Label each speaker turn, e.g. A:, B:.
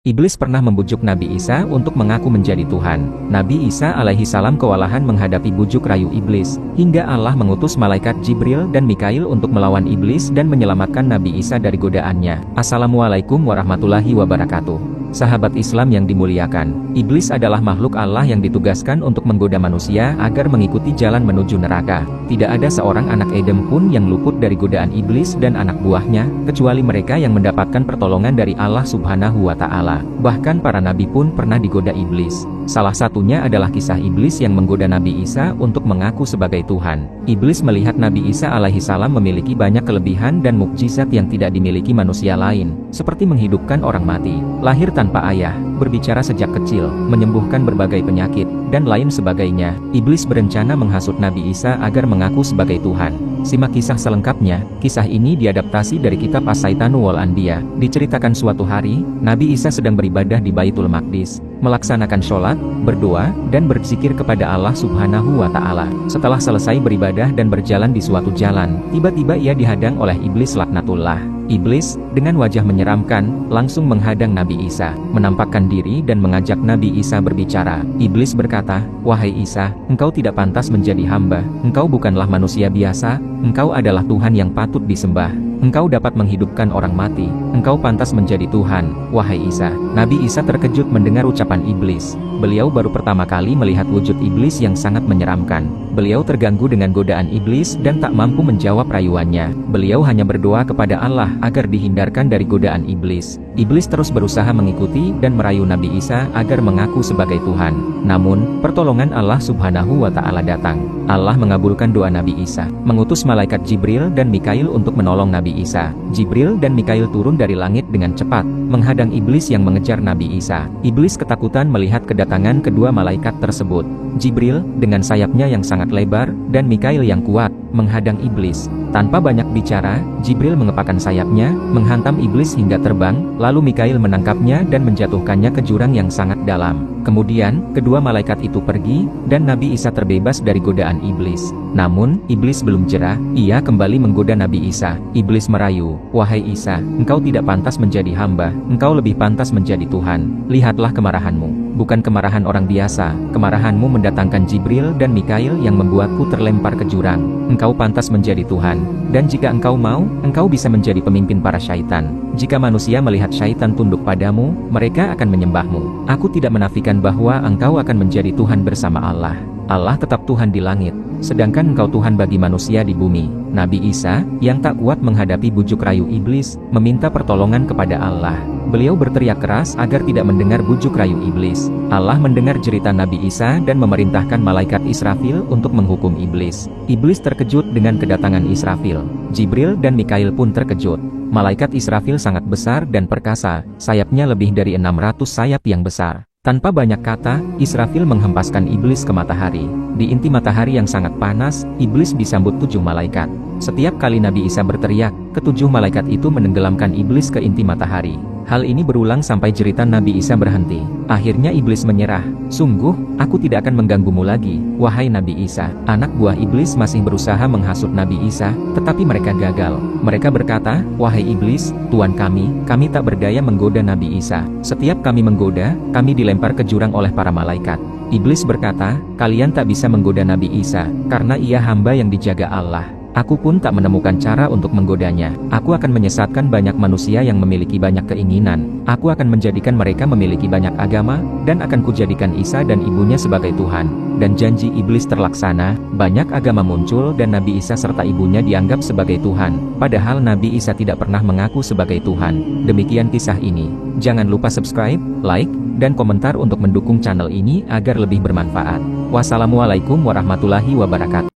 A: Iblis pernah membujuk Nabi Isa untuk mengaku menjadi Tuhan. Nabi Isa alaihi salam kewalahan menghadapi bujuk rayu iblis, hingga Allah mengutus malaikat Jibril dan Mikail untuk melawan iblis dan menyelamatkan Nabi Isa dari godaannya. Assalamualaikum warahmatullahi wabarakatuh. Sahabat Islam yang dimuliakan, iblis adalah makhluk Allah yang ditugaskan untuk menggoda manusia agar mengikuti jalan menuju neraka. Tidak ada seorang anak Edem pun yang luput dari godaan iblis dan anak buahnya, kecuali mereka yang mendapatkan pertolongan dari Allah Subhanahu wa Ta'ala. Bahkan para nabi pun pernah digoda iblis. Salah satunya adalah kisah iblis yang menggoda Nabi Isa untuk mengaku sebagai Tuhan. Iblis melihat Nabi Isa alaihi salam memiliki banyak kelebihan dan mukjizat yang tidak dimiliki manusia lain, seperti menghidupkan orang mati, lahir tanpa ayah, berbicara sejak kecil, menyembuhkan berbagai penyakit, dan lain sebagainya. Iblis berencana menghasut Nabi Isa agar mengaku sebagai Tuhan. Simak kisah selengkapnya. Kisah ini diadaptasi dari kitab As-Saitanu wal Anbiya. Diceritakan suatu hari, Nabi Isa sedang beribadah di Baitul Maqdis, melaksanakan sholat, berdoa, dan berzikir kepada Allah Subhanahu wa Ta'ala. Setelah selesai beribadah dan berjalan di suatu jalan, tiba-tiba ia dihadang oleh iblis laknatullah. Iblis, dengan wajah menyeramkan, langsung menghadang Nabi Isa, menampakkan diri dan mengajak Nabi Isa berbicara. Iblis berkata, "Wahai Isa, engkau tidak pantas menjadi hamba, engkau bukanlah manusia biasa, engkau adalah Tuhan yang patut disembah. Engkau dapat menghidupkan orang mati, engkau pantas menjadi Tuhan, wahai Isa." Nabi Isa terkejut mendengar ucapan iblis. Beliau baru pertama kali melihat wujud iblis yang sangat menyeramkan. Beliau terganggu dengan godaan iblis dan tak mampu menjawab rayuannya. Beliau hanya berdoa kepada Allah agar dihindarkan dari godaan iblis. Iblis terus berusaha mengikuti dan merayu Nabi Isa agar mengaku sebagai Tuhan. Namun, pertolongan Allah Subhanahu wa Ta'ala datang. Allah mengabulkan doa Nabi Isa, mengutus malaikat Jibril dan Mikail untuk menolong Nabi Isa. Jibril dan Mikail turun dari langit dengan cepat, menghadang iblis yang mengejar Nabi Isa. Iblis ketakutan melihat kedatangan kedua malaikat tersebut. Jibril, dengan sayapnya yang sangat lebar, dan Mikail yang kuat, menghadang iblis. Tanpa banyak bicara, Jibril mengepakkan sayapnya, menghantam iblis hingga terbang, lalu Mikail menangkapnya dan menjatuhkannya ke jurang yang sangat dalam. Kemudian, kedua malaikat itu pergi, dan Nabi Isa terbebas dari godaan iblis. Namun, iblis belum jera, ia kembali menggoda Nabi Isa. Iblis merayu, "Wahai Isa, engkau tidak pantas menjadi hamba, engkau lebih pantas menjadi Tuhan. Lihatlah kemarahanmu. Bukan kemarahan orang biasa, kemarahanmu mendatangkan Jibril dan Mikail yang membuatku terlempar ke jurang. Engkau pantas menjadi Tuhan, dan jika engkau mau, engkau bisa menjadi pemimpin para syaitan. Jika manusia melihat syaitan tunduk padamu, mereka akan menyembahmu. Aku tidak menafikan bahwa engkau akan menjadi Tuhan bersama Allah. Allah tetap Tuhan di langit, sedangkan engkau Tuhan bagi manusia di bumi." Nabi Isa, yang tak kuat menghadapi bujuk rayu iblis, meminta pertolongan kepada Allah. Beliau berteriak keras agar tidak mendengar bujuk rayu iblis. Allah mendengar cerita Nabi Isa dan memerintahkan malaikat Israfil untuk menghukum iblis. Iblis terkejut dengan kedatangan Israfil. Jibril dan Mikail pun terkejut. Malaikat Israfil sangat besar dan perkasa, sayapnya lebih dari 600 sayap yang besar. Tanpa banyak kata, Israfil menghempaskan iblis ke matahari. Di inti matahari yang sangat panas, iblis disambut 7 malaikat. Setiap kali Nabi Isa berteriak, ketujuh malaikat itu menenggelamkan iblis ke inti matahari. Hal ini berulang sampai jeritan Nabi Isa berhenti. Akhirnya iblis menyerah. "Sungguh, aku tidak akan mengganggumu lagi, wahai Nabi Isa." Anak buah iblis masih berusaha menghasut Nabi Isa, tetapi mereka gagal. Mereka berkata, "Wahai iblis, Tuan kami tak berdaya menggoda Nabi Isa. Setiap kami menggoda, kami dilempar ke jurang oleh para malaikat." Iblis berkata, "Kalian tak bisa menggoda Nabi Isa, karena ia hamba yang dijaga Allah. Aku pun tak menemukan cara untuk menggodanya. Aku akan menyesatkan banyak manusia yang memiliki banyak keinginan. Aku akan menjadikan mereka memiliki banyak agama, dan akan kujadikan Isa dan ibunya sebagai Tuhan." Dan janji iblis terlaksana, banyak agama muncul dan Nabi Isa serta ibunya dianggap sebagai Tuhan. Padahal Nabi Isa tidak pernah mengaku sebagai Tuhan. Demikian kisah ini. Jangan lupa subscribe, like, dan komentar untuk mendukung channel ini agar lebih bermanfaat. Wassalamualaikum warahmatullahi wabarakatuh.